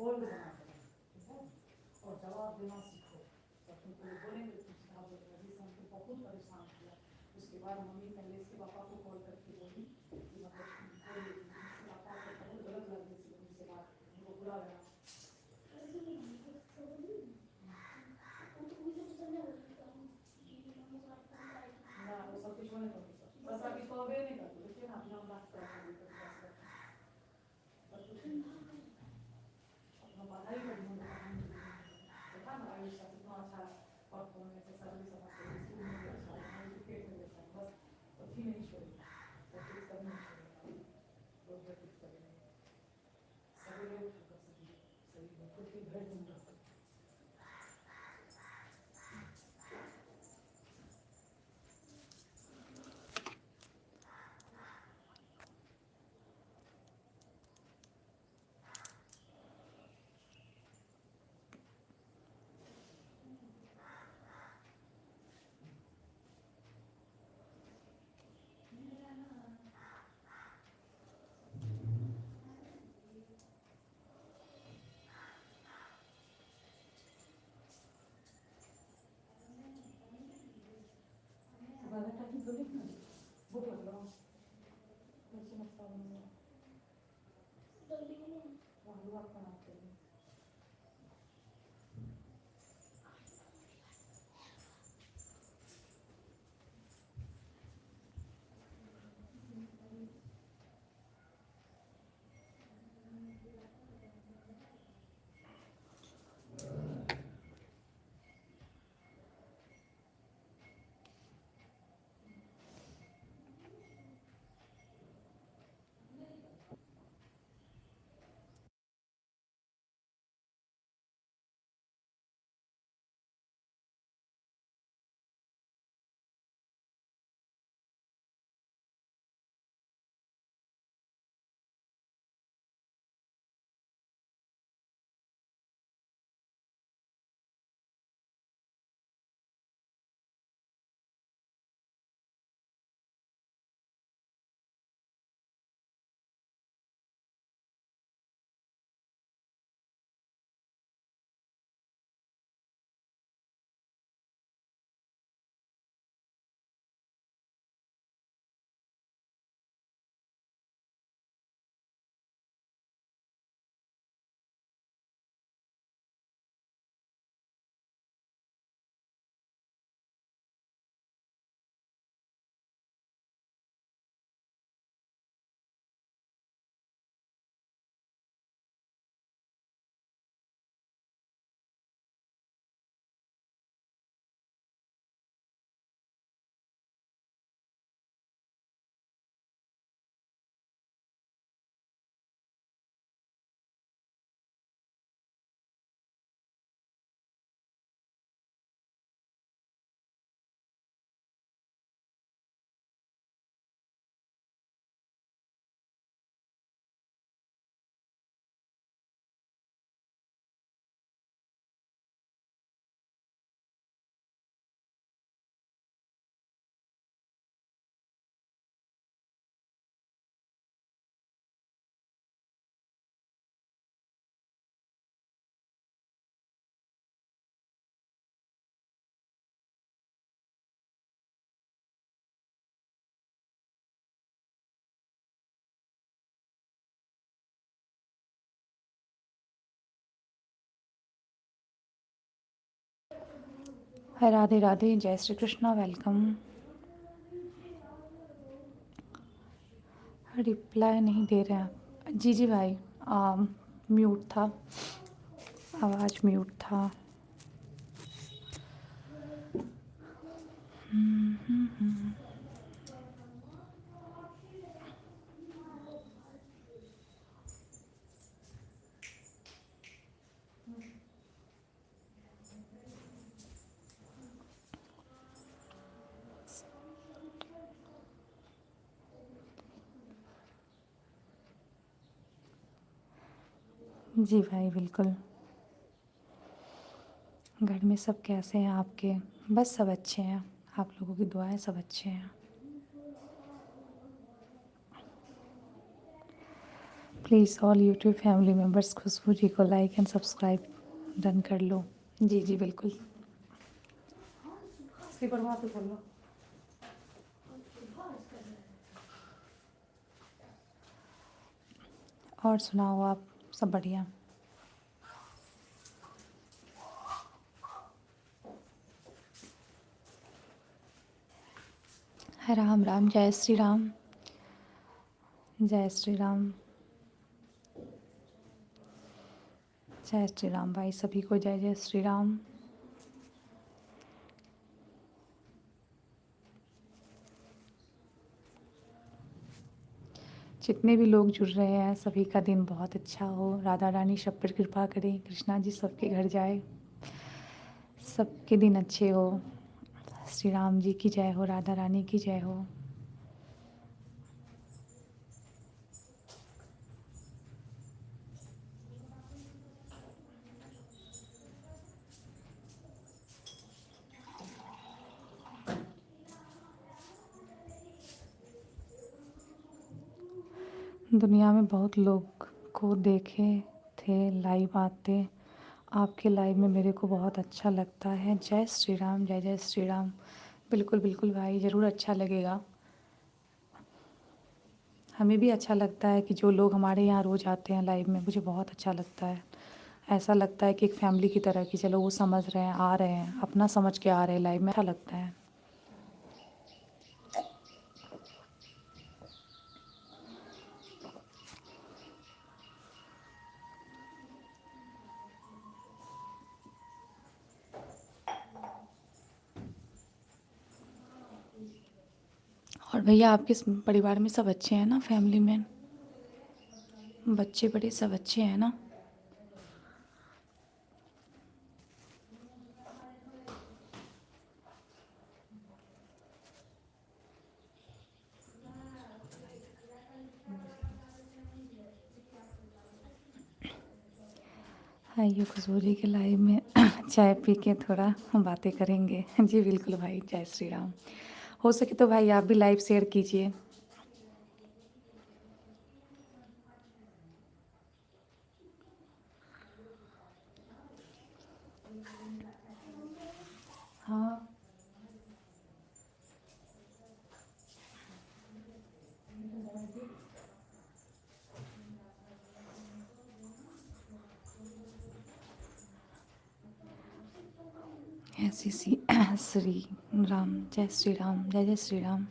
Bold बनाते हैं, ठीक है, और जवाब देना सीखो। तो तुमको बोलेंगे तुम सिखा दो, जिससे हमको बहुत परेशान किया। उसके बाद मम्मी पहले इसके पापा को कॉल करके बोली कि मतलब इसके पापा को बहुत गलत लग रही थी उनसे बात, उनको बुरा लगा। ना वो सब कुछ होने को बस अभी तो अवे नहीं करते, देखिए ना अपना बात करते हैं, अपना पढ़ाई कर देखा ना आयुष का कितना अच्छा परफॉर्मेंस है, सभी समझते हैं स्कूल में भी अच्छा है, क्रिकेट में भी अच्छा है, बस अभी नहीं छोड़ेगा, प्रैक्टिस करनी नहीं छोड़ेगा, रोज प्रैक्टिस करेंगे, सवेरे उठकर सही खुद की घर दूंगा। Guarda aqui do livro, vou pegar esse mascavo no lugar para a tela. Radhe Radhe, जय श्री कृष्णा, वेलकम। रिप्लाई नहीं दे रहे आप जी जी भाई, म्यूट था, आवाज़ म्यूट था। जी भाई बिल्कुल। घर में सब कैसे हैं आपके? बस सब अच्छे हैं, आप लोगों की दुआएं, सब अच्छे हैं। Please all YouTube family members Khushboo ji को लाइक एंड सब्सक्राइब डन कर लो। जी जी बिल्कुल। स्लीपर वहाँ पे खोल लो। और सुनाओ आप, सब बढ़िया? राम राम, जय श्री राम, जय श्री राम, जय श्री राम भाई, सभी को जय जय श्री राम। जितने भी लोग जुड़ रहे हैं सभी का दिन बहुत अच्छा हो, राधा रानी सब पर कृपा करें, कृष्णा जी सबके घर जाए, सबके दिन अच्छे हो, श्री राम जी की जय हो, राधा रानी की जय हो। दुनिया में बहुत लोग को देखे थे लाइव आते, आपके लाइव में मेरे को बहुत अच्छा लगता है। जय श्री राम, जय जय श्री राम। बिल्कुल बिल्कुल भाई, ज़रूर अच्छा लगेगा। हमें भी अच्छा लगता है कि जो लोग हमारे यहाँ रोज़ आते हैं लाइव में, मुझे बहुत अच्छा लगता है। ऐसा लगता है कि एक फैमिली की तरह, कि चलो वो समझ रहे हैं, आ रहे हैं, अपना समझ के आ रहे हैं लाइव में, अच्छा लगता है। और भैया आपके परिवार में सब अच्छे हैं ना, फैमिली में बच्चे बड़े सब अच्छे हैं ना? आइए खुशबू जी के लाइव में चाय पी के थोड़ा बातें करेंगे। जी बिल्कुल भाई, जय श्री राम। हो सके तो भाई आप भी लाइव शेयर कीजिए। हाँ, ऐसी सी श्री राम, जय श्री राम, जय जय श्री राम।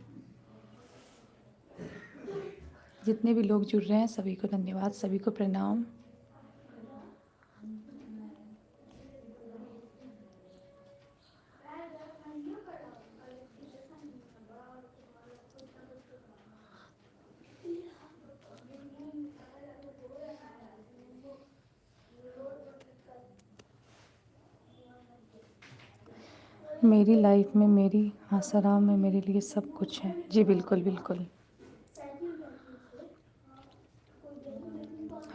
जितने भी लोग जुड़ रहे हैं सभी को धन्यवाद, सभी को प्रणाम। मेरी लाइफ में, मेरी आसाराम में मेरे लिए सब कुछ है। जी बिल्कुल बिल्कुल।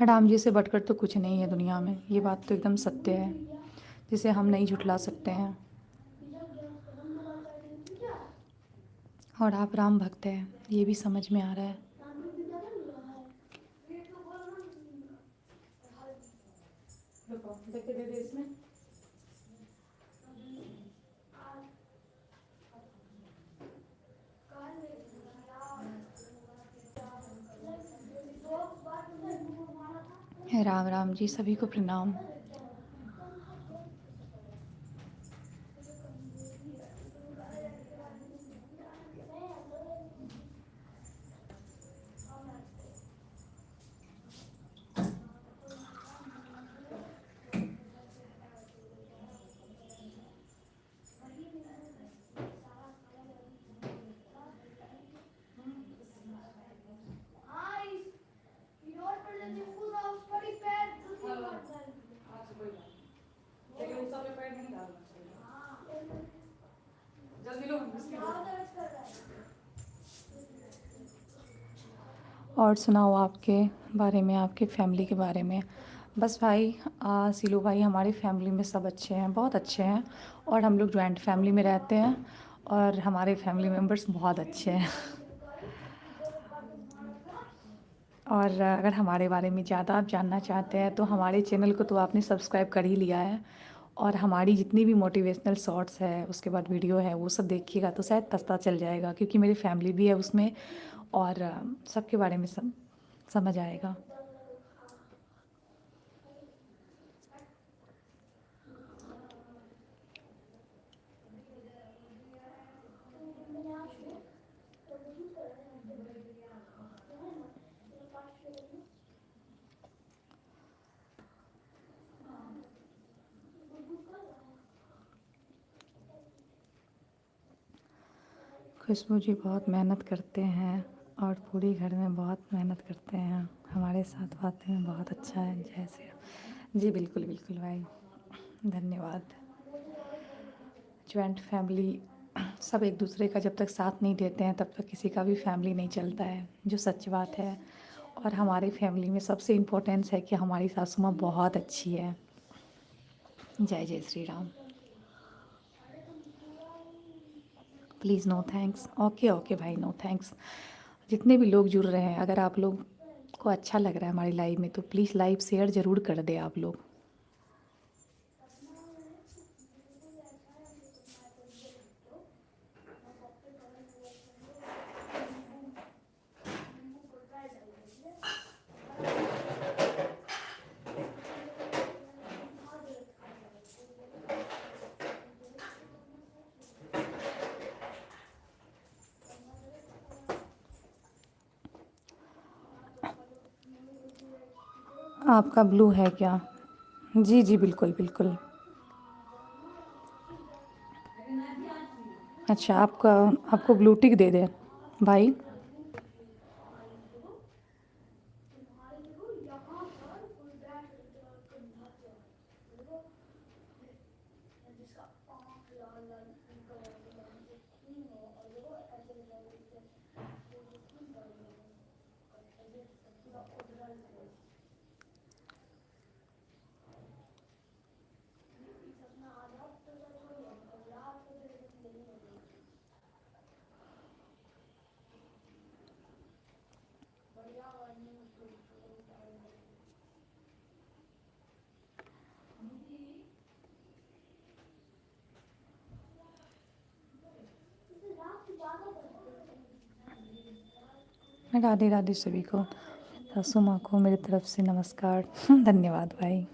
राम जी से बढ़कर तो कुछ नहीं है दुनिया में, ये बात तो एकदम सत्य है, जिसे हम नहीं झुठला सकते हैं। और आप राम भक्त हैं, ये भी समझ में आ रहा है। राम राम जी, सभी को प्रणाम। और सुनाओ आपके बारे में, आपके फैमिली के बारे में। बस भाई सिलू भाई, हमारी फैमिली में सब अच्छे हैं, बहुत अच्छे हैं। और हम लोग जॉइंट फैमिली में रहते हैं, और हमारे फैमिली मेम्बर्स बहुत अच्छे हैं। और अगर हमारे बारे में ज़्यादा आप जानना चाहते हैं तो हमारे चैनल को तो आपने सब्सक्राइब कर ही लिया है, और हमारी जितनी भी मोटिवेशनल शॉर्ट्स है, उसके बाद वीडियो है, वो सब देखिएगा तो शायद पता चल जाएगा, क्योंकि मेरी फैमिली भी है उसमें, और सबके बारे में सब समझ आएगा। खुशबू जी बहुत मेहनत करते हैं और पूरी घर में बहुत मेहनत करते हैं, हमारे साथ वाकई में बहुत अच्छा है। जय श्री राम। जी बिल्कुल बिल्कुल भाई, धन्यवाद। जॉइंट फैमिली सब एक दूसरे का जब तक साथ नहीं देते हैं तब तक किसी का भी फैमिली नहीं चलता है, जो सच बात है। और हमारी फैमिली में सबसे इम्पोर्टेंस है कि हमारी सासू माँ बहुत अच्छी है। जय जय Shri Ram. Please no thanks. Okay okay भाई, नो थैंक्स। जितने भी लोग जुड़ रहे हैं, अगर आप लोग को अच्छा लग रहा है हमारी लाइव में तो प्लीज़ लाइव शेयर ज़रूर कर दे आप लोग। आपका ब्लू है क्या? जी जी बिल्कुल बिल्कुल। अच्छा, आपका आपको ब्लू टिक दे दें भाई? राधे राधे सभी को, सासू माँ को मेरी तरफ से नमस्कार। धन्यवाद भाई।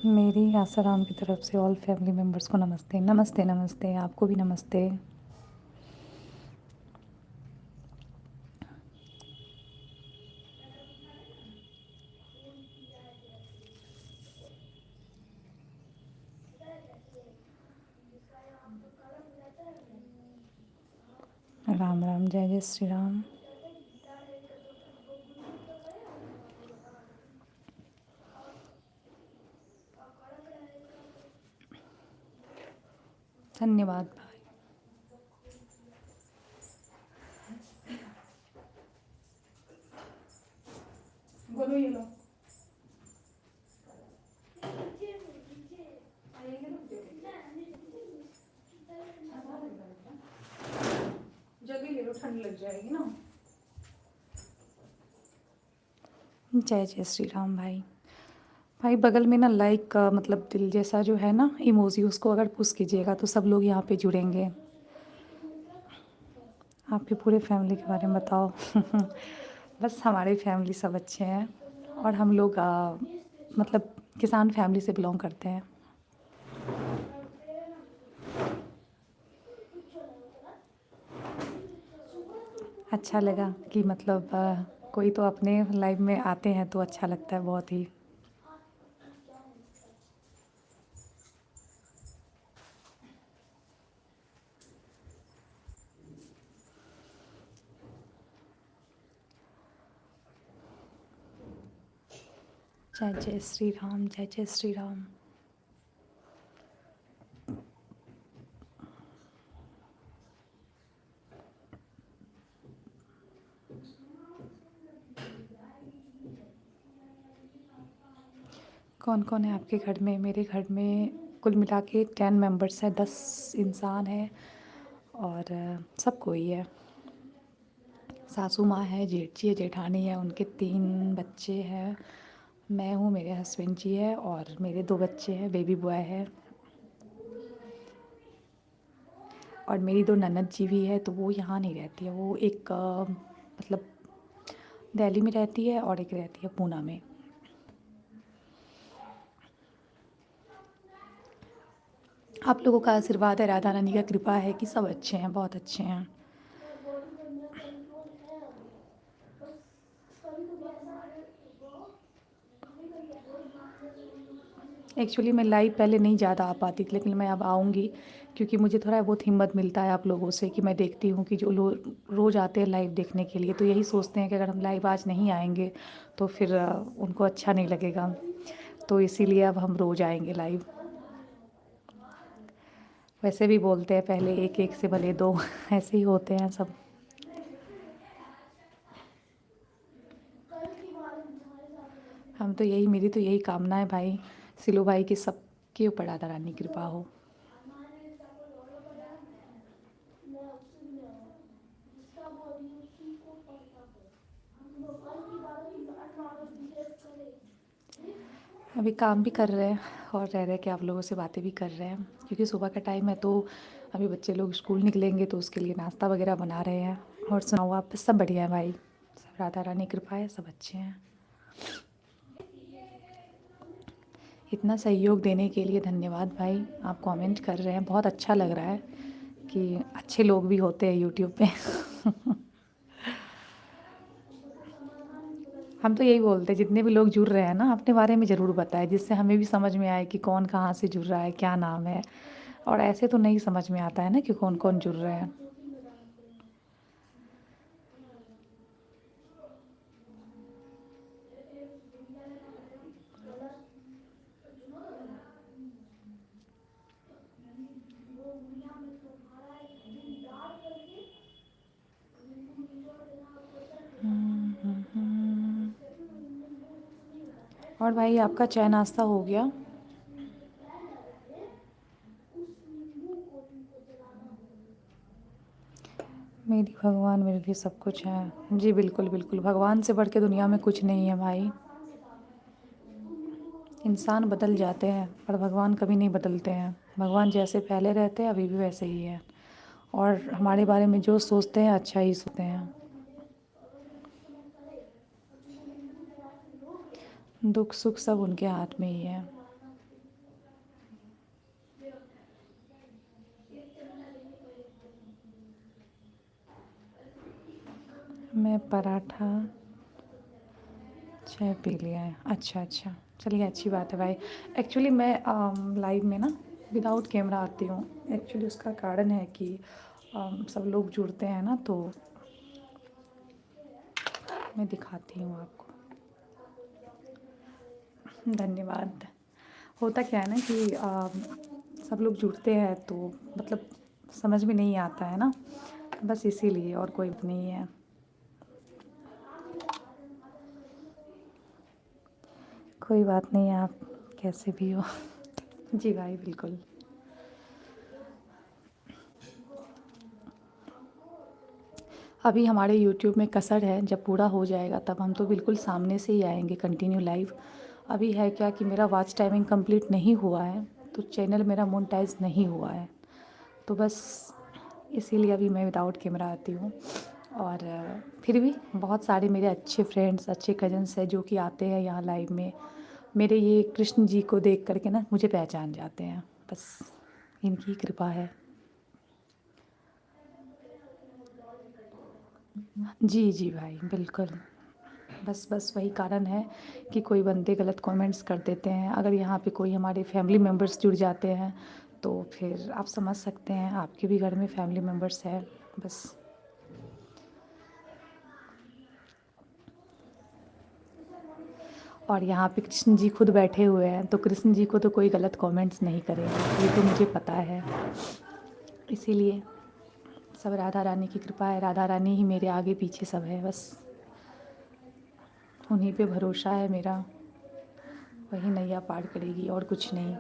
मेरी आसाराम की तरफ से ऑल फैमिली मेम्बर्स को नमस्ते नमस्ते नमस्ते। आपको भी नमस्ते। राम राम, जय जय श्री राम। धन्यवाद भाई। बोलो ये लो। जल्दी ले लो, ठंड लग जाएगी ना। जय जय श्री राम भाई। भाई बगल में ना लाइक का मतलब दिल जैसा जो है ना इमोजी, उसको अगर पुश कीजिएगा तो सब लोग यहाँ पे जुड़ेंगे। आपकी पूरे फैमिली के बारे में बताओ। बस हमारी फैमिली सब अच्छे हैं, और हम लोग मतलब किसान फैमिली से बिलोंग करते हैं। अच्छा लगा कि मतलब कोई तो अपने लाइफ में आते हैं तो अच्छा लगता है बहुत ही। जय जय श्री राम, जय जय श्री राम। कौन कौन है आपके घर में? मेरे घर में कुल मिला के 10 मेंबर्स हैं, 10 इंसान हैं और सब कोई है। सासू माँ है, जेठ जी है, जेठानी है, उनके 3 बच्चे हैं, मैं हूँ, मेरे हस्बैंड जी है और मेरे 2 बच्चे हैं, बेबी बॉय है। और मेरी 2 ननद जी भी है, तो वो यहाँ नहीं रहती है, वो एक मतलब दिल्ली में रहती है और एक रहती है पूना में। आप लोगों का आशीर्वाद है, राधा रानी का कृपा है कि सब अच्छे हैं, बहुत अच्छे हैं। एक्चुअली मैं लाइव पहले नहीं ज़्यादा आ पाती थी, लेकिन मैं अब आऊँगी क्योंकि मुझे थोड़ा बहुत हिम्मत मिलता है आप लोगों से कि मैं देखती हूँ कि जो लोग रोज़ आते हैं लाइव देखने के लिए, तो यही सोचते हैं कि अगर हम लाइव आज नहीं आएंगे तो फिर उनको अच्छा नहीं लगेगा, तो इसीलिए अब हम रोज़ आएंगे लाइव। वैसे भी बोलते हैं पहले एक एक से भले दो ऐसे ही होते हैं सब। हम तो यही मेरी तो यही कामना है भाई, सिलू भाई की सबके ऊपर राधा रानी की कृपा हो। अभी काम भी कर रहे हैं और रह रहे के आप लोगों से बातें भी कर रहे हैं क्योंकि सुबह का टाइम है, तो अभी बच्चे लोग स्कूल निकलेंगे तो उसके लिए नाश्ता वगैरह बना रहे हैं। और सुनाओ आप? सब बढ़िया है भाई, सब राधा रानी की कृपा है, सब अच्छे हैं। इतना सहयोग देने के लिए धन्यवाद भाई। आप कमेंट कर रहे हैं, बहुत अच्छा लग रहा है कि अच्छे लोग भी होते हैं यूट्यूब पे हम तो यही बोलते हैं जितने भी लोग जुड़ रहे हैं ना, अपने बारे में ज़रूर बताएं, जिससे हमें भी समझ में आए कि कौन कहाँ से जुड़ रहा है, क्या नाम है। और ऐसे तो नहीं समझ में आता है ना कि कौन कौन जुड़ रहे हैं। और भाई आपका चाय नाश्ता हो गया? मेरी भगवान मेरे लिए सब कुछ है जी, बिल्कुल बिल्कुल, भगवान से बढ़ के दुनिया में कुछ नहीं है भाई। इंसान बदल जाते हैं पर भगवान कभी नहीं बदलते हैं। भगवान जैसे पहले रहते हैं अभी भी वैसे ही है, और हमारे बारे में जो सोचते हैं अच्छा ही सोचते हैं। दुख सुख सब उनके हाथ में ही है। मैं पराठा चाय पी लिया है। अच्छा अच्छा, चलिए अच्छी बात है भाई। एक्चुअली मैं लाइव में ना विदाउट कैमरा आती हूँ। एक्चुअली उसका कारण है कि सब लोग जुड़ते हैं ना, तो मैं दिखाती हूँ आपको। धन्यवाद। होता क्या है ना कि सब लोग जुड़ते हैं तो मतलब समझ में नहीं आता है ना, बस इसीलिए, और कोई बात नहीं है। कोई बात नहीं है, आप कैसे भी हो जी भाई बिल्कुल। अभी हमारे यूट्यूब में कसर है, जब पूरा हो जाएगा तब हम तो बिल्कुल सामने से ही आएंगे कंटिन्यू लाइव। अभी है क्या कि मेरा वॉच टाइमिंग कंप्लीट नहीं हुआ है, तो चैनल मेरा मोनेटाइज नहीं हुआ है, तो बस इसीलिए अभी मैं विदाउट कैमरा आती हूँ। और फिर भी बहुत सारे मेरे अच्छे फ्रेंड्स, अच्छे कजन्स हैं जो कि आते हैं यहाँ लाइव में। मेरे ये कृष्ण जी को देख करके ना मुझे पहचान जाते हैं, बस इनकी कृपा है। जी जी भाई बिल्कुल। बस बस वही कारण है कि कोई बंदे गलत कमेंट्स कर देते हैं। अगर यहाँ पे कोई हमारे फैमिली मेम्बर्स जुड़ जाते हैं तो फिर आप समझ सकते हैं, आपके भी घर में फैमिली मेम्बर्स है, बस। और यहाँ पे कृष्ण जी खुद बैठे हुए हैं, तो कृष्ण जी को तो कोई गलत कमेंट्स नहीं करेगा, ये तो मुझे पता है। इसीलिए सब राधा रानी की कृपा है, राधा रानी ही मेरे आगे पीछे सब है, बस उन्हीं पे भरोसा है मेरा। वही नैया पार करेगी और कुछ नहीं।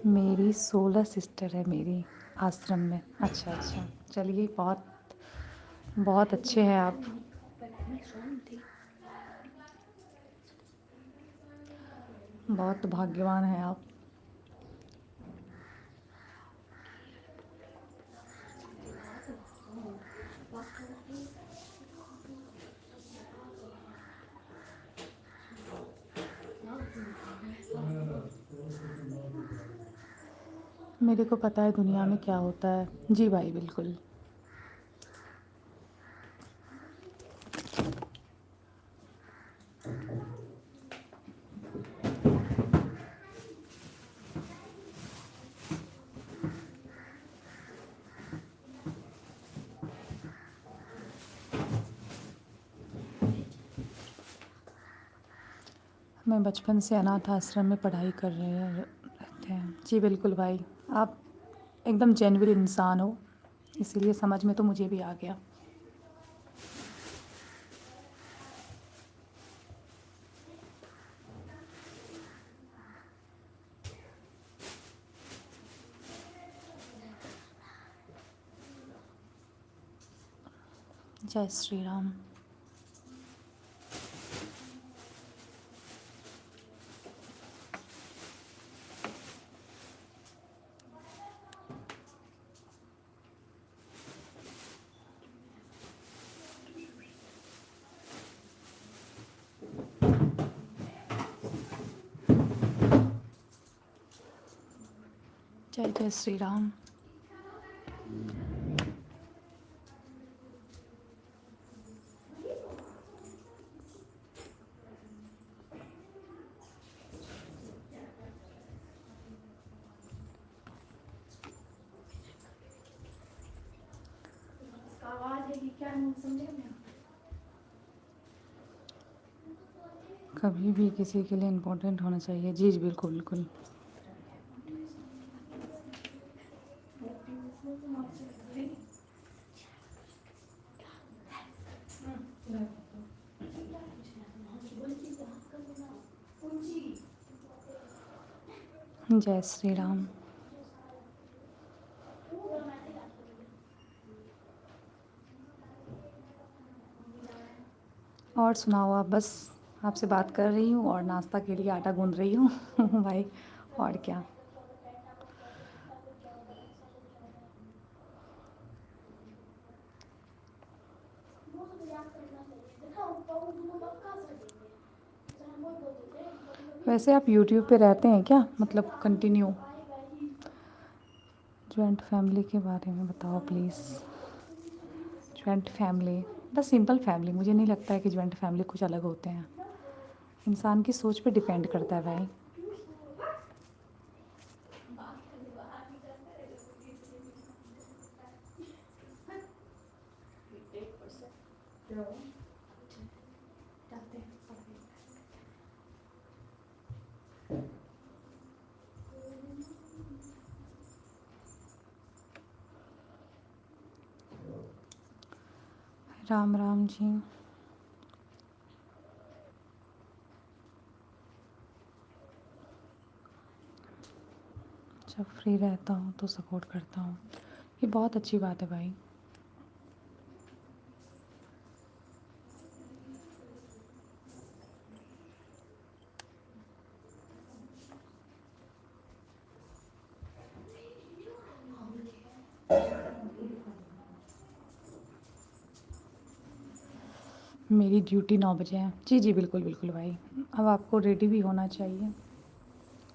मेरी 16 सिस्टर है मेरी आश्रम में। अच्छा अच्छा, चलिए बहुत बहुत अच्छे हैं आप। बहुत भाग्यवान हैं आप। मेरे को पता है दुनिया में क्या होता है। जी भाई बिल्कुल। मैं बचपन से अनाथ आश्रम में पढ़ाई कर रहे रहते हैं। जी बिल्कुल भाई, आप एकदम जेन्युइन इंसान हो, इसीलिए समझ में तो मुझे भी आ गया। जय श्री राम। जय जय श्री राम। इसका आवाज है कि क्या नहीं समझे मैं। कभी भी किसी के लिए इम्पोर्टेंट होना चाहिए। जी जी बिल्कुल बिल्कुल। जय श्री राम। और सुनाओ आप। बस आपसे बात कर रही हूँ और नाश्ता के लिए आटा गूंद रही हूँ भाई, और क्या। वैसे आप यूट्यूब पे रहते हैं क्या, मतलब कंटिन्यू? जॉइंट फैमिली के बारे में बताओ प्लीज़। जॉइंट फैमिली बस सिंपल फैमिली, मुझे नहीं लगता है कि जॉइंट फैमिली कुछ अलग होते हैं। इंसान की सोच पे डिपेंड करता है भाई। राम राम जी। जब फ्री रहता हूँ तो सपोर्ट करता हूँ, ये बहुत अच्छी बात है भाई। मेरी ड्यूटी 9 बजे है। जी जी बिल्कुल बिल्कुल भाई। अब आपको रेडी भी होना चाहिए,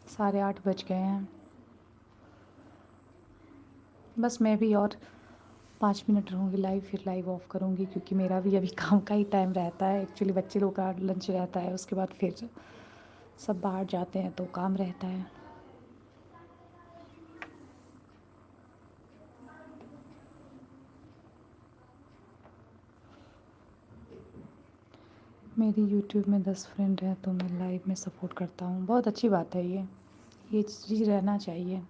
8:30 बज गए हैं। बस मैं भी और 5 मिनट रहूँगी लाइव, फिर लाइव ऑफ करूँगी, क्योंकि मेरा भी अभी काम का ही टाइम रहता है। एक्चुअली बच्चे लोग का लंच रहता है, उसके बाद फिर सब बाहर जाते हैं तो काम रहता है। मेरी यूट्यूब में 10 फ्रेंड हैं तो मैं लाइव में सपोर्ट करता हूँ। बहुत अच्छी बात है ये चीज़ रहना चाहिए।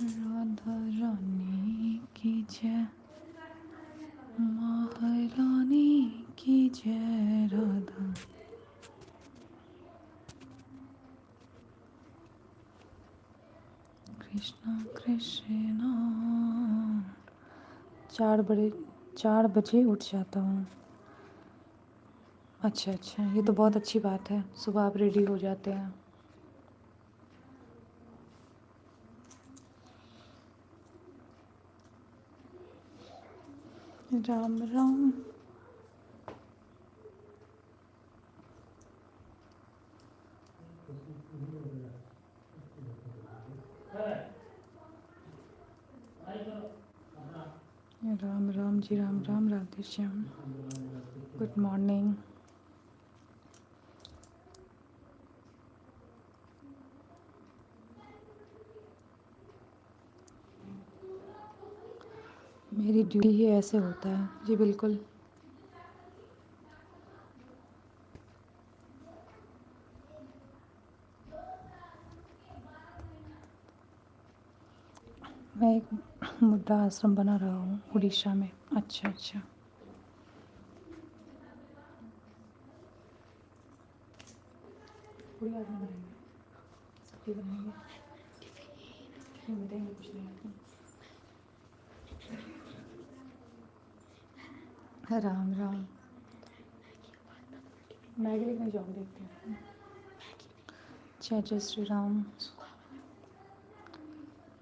राधा रानी की जय, महारानी की जय राधा। कृष्णा कृष्णा। 4 बजे उठ जाता हूँ। अच्छा अच्छा, ये तो बहुत अच्छी बात है, सुबह आप रेडी हो जाते हैं। राम राम। राम राम जी, राम राम, राधे श्याम। Good morning. मेरी ड्यूटी ही ऐसे होता है जी, बिल्कुल। मैं एक मुद्रा आश्रम बना रहा हूँ उड़ीसा में। अच्छा अच्छा। पूरी आज बनाएंगे, सब्जी बनाएंगे, टिफिन में देंगे, कुछ नहीं। राम राम। मैगी लेकर जाओ, देखते हैं। जय जय श्री राम।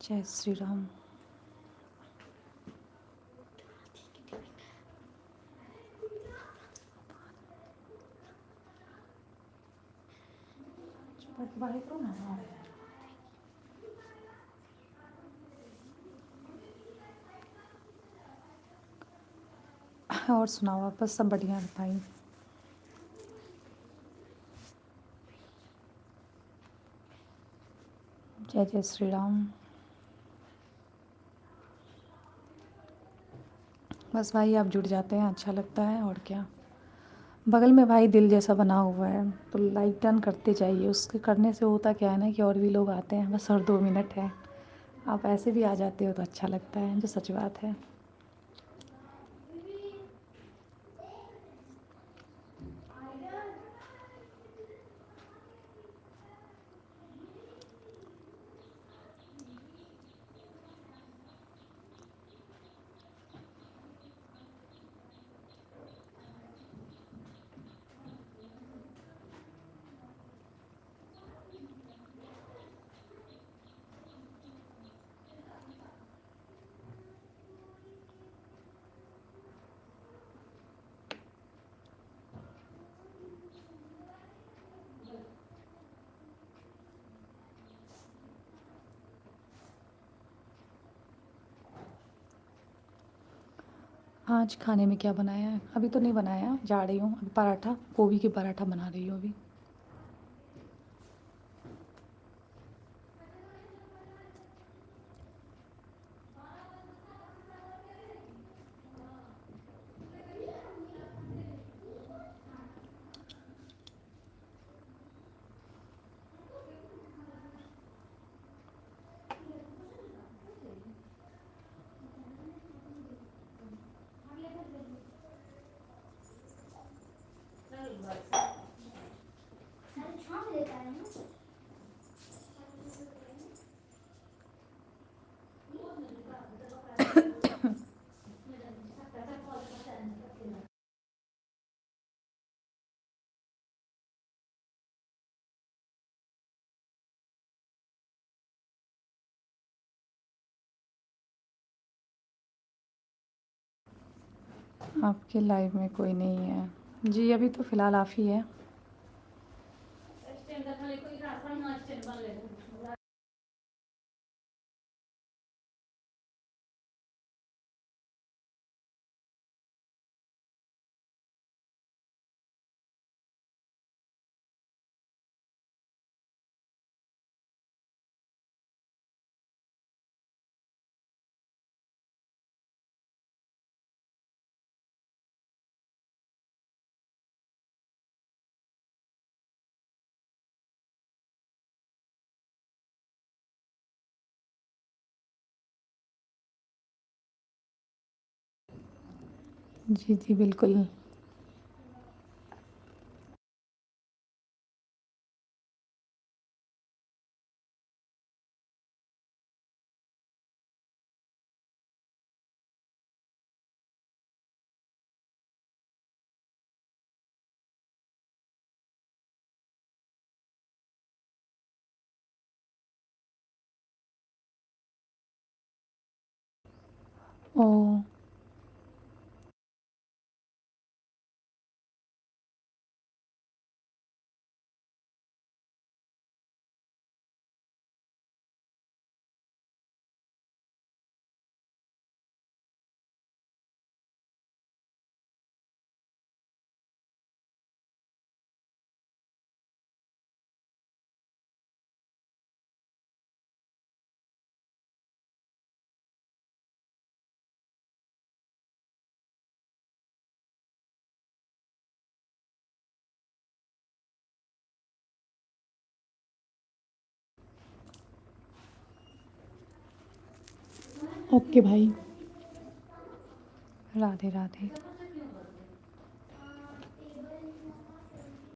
जय श्री राम। बाहर करो ना। और सुनाओ आप, बस सब बढ़िया है भाई। जय जय श्री राम। बस भाई आप जुड़ जाते हैं, अच्छा लगता है, और क्या। बगल में भाई दिल जैसा बना हुआ है, तो लाइक डन करते जाइए। उसके करने से होता क्या है ना कि और भी लोग आते हैं, बस और 2 मिनट है। आप ऐसे भी आ जाते हो तो अच्छा लगता है, जो सच बात है। आज खाने में क्या बनाया है? अभी तो नहीं बनाया, जा रही हूँ अभी। पराठा, गोभी के पराठा बना रही हूँ अभी। आपके लाइफ में कोई नहीं है जी, अभी तो फ़िलहाल आप ही है। जी, जी, बिल्कुल। ओह! ओके भाई। राधे, राधे।